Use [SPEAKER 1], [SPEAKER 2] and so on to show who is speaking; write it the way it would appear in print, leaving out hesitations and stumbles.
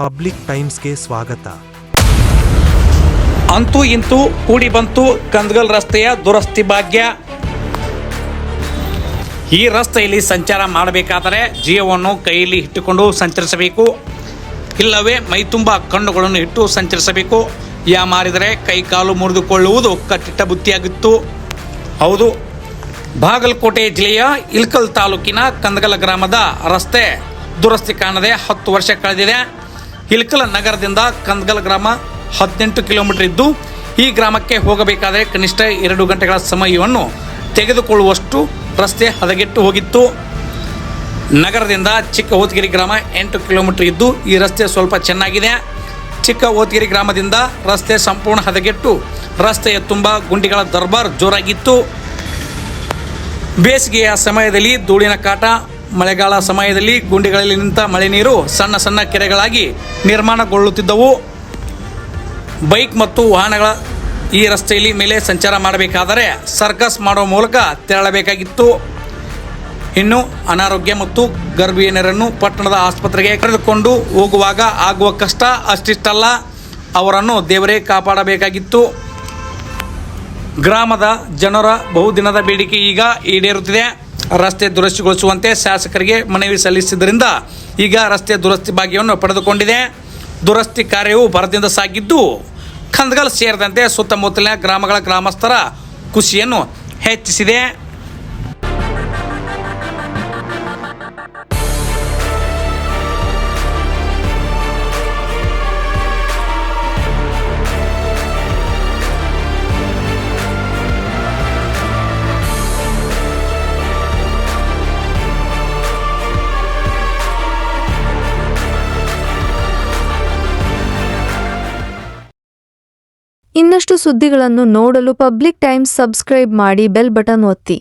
[SPEAKER 1] Public ಟೈಮ್ಸ್ಗೆ ಸ್ವಾಗತ.
[SPEAKER 2] ಅಂತೂ ಇಂತೂ ಕೂಡಿ ಬಂತು ಕಂದಗಲ್ ರಸ್ತೆಯ ದುರಸ್ತಿ ಭಾಗ್ಯ. ಈ ರಸ್ತೆಯಲ್ಲಿ ಸಂಚಾರ ಮಾಡಬೇಕಾದರೆ ಜೀವವನ್ನು ಕೈಯಲ್ಲಿ ಇಟ್ಟುಕೊಂಡು ಸಂಚರಿಸಬೇಕು, ಇಲ್ಲವೇ ಮೈತುಂಬ ಕಣ್ಣುಗಳನ್ನು ಇಟ್ಟು ಸಂಚರಿಸಬೇಕು. ಮಾರಿದರೆ ಕೈ ಕಾಲು ಮುರಿದುಕೊಳ್ಳುವುದು ಕಟ್ಟಿಟ್ಟ ಬುತ್ತಿಯಾಗಿತ್ತು. ಹೌದು, ಬಾಗಲಕೋಟೆ ಜಿಲ್ಲೆಯ ಇಳಕಲ್ ತಾಲೂಕಿನ ಕಂದಗಲ್ ಗ್ರಾಮದ ರಸ್ತೆ ದುರಸ್ತಿ ಕಾಣದೆ 10 ವರ್ಷ ಕಳೆದಿದೆ. ಇಳಕಲ್ ನಗರದಿಂದ ಕಂದಗಲ್ ಗ್ರಾಮ 18 ಕಿಲೋಮೀಟರ್ ಇದ್ದು, ಈ ಗ್ರಾಮಕ್ಕೆ ಹೋಗಬೇಕಾದರೆ ಕನಿಷ್ಠ 2 ಗಂಟೆಗಳ ಸಮಯವನ್ನು ತೆಗೆದುಕೊಳ್ಳುವಷ್ಟು ರಸ್ತೆ ಹದಗೆಟ್ಟು ಹೋಗಿತ್ತು. ನಗರದಿಂದ ಚಿಕ್ಕ ಓತಗಿರಿ ಗ್ರಾಮ 8 ಕಿಲೋಮೀಟರ್ ಇದ್ದು, ಈ ರಸ್ತೆ ಸ್ವಲ್ಪ ಚೆನ್ನಾಗಿದೆ. ಚಿಕ್ಕ ಓತಗಿರಿ ಗ್ರಾಮದಿಂದ ರಸ್ತೆ ಸಂಪೂರ್ಣ ಹದಗೆಟ್ಟು ರಸ್ತೆಯ ತುಂಬ ಗುಂಡಿಗಳ ದರ್ಬಾರ್ ಜೋರಾಗಿತ್ತು. ಬೇಸಿಗೆಯ ಸಮಯದಲ್ಲಿ ಧೂಳಿನ ಕಾಟ, ಮಳೆಗಾಲ ಸಮಯದಲ್ಲಿ ಗುಂಡಿಗಳಲ್ಲಿ ನಿಂತ ಮಳೆ ನೀರು ಸಣ್ಣ ಸಣ್ಣ ಕೆರೆಗಳಾಗಿ ನಿರ್ಮಾಣಗೊಳ್ಳುತ್ತಿದ್ದವು. ಬೈಕ್ ಮತ್ತು ವಾಹನಗಳ ಈ ರಸ್ತೆಯಲ್ಲಿ ಮೇಲೆ ಸಂಚಾರ ಮಾಡಬೇಕಾದರೆ ಸರ್ಕಸ್ ಮಾಡುವ ಮೂಲಕ ತೆರಳಬೇಕಾಗಿತ್ತು. ಇನ್ನು ಅನಾರೋಗ್ಯ ಮತ್ತು ಗರ್ಭಿಣಿಯರನ್ನು ಪಟ್ಟಣದ ಆಸ್ಪತ್ರೆಗೆ ಕರೆದುಕೊಂಡು ಹೋಗುವಾಗ ಆಗುವ ಕಷ್ಟ ಅಷ್ಟಿಷ್ಟಲ್ಲ, ಅವರನ್ನು ದೇವರೇ ಕಾಪಾಡಬೇಕಾಗಿತ್ತು. ಗ್ರಾಮದ ಜನರ ಬಹುದಿನದ ಬೇಡಿಕೆ ಈಗ ಈಡೇರುತ್ತಿದೆ. ರಸ್ತೆ ದುರಸ್ತಿಗೊಳಿಸುವಂತೆ ಶಾಸಕರಿಗೆ ಮನವಿ ಸಲ್ಲಿಸಿದ್ದರಿಂದ ಈಗ ರಸ್ತೆ ದುರಸ್ತಿ ಭಾಗ್ಯವನ್ನು ಪಡೆದುಕೊಂಡಿದೆ. ದುರಸ್ತಿ ಕಾರ್ಯವು ಭರದಿಂದ ಸಾಗಿದ್ದು, ಕಂದಗಲ್ ಸೇರಿದಂತೆ ಸುತ್ತಮುತ್ತಲಿನ ಗ್ರಾಮಗಳ ಗ್ರಾಮಸ್ಥರ ಖುಷಿಯನ್ನು ಹೆಚ್ಚಿಸಿದೆ.
[SPEAKER 3] ಇನ್ನಷ್ಟು ಸುದ್ದಿಗಳನ್ನು ನೋಡಲು ಪಬ್ಲಿಕ್ ಟೈಮ್ಸ್ ಸಬ್ಸ್ಕ್ರೈಬ್ ಮಾಡಿ, ಬೆಲ್ ಬಟನ್ ಒತ್ತಿ.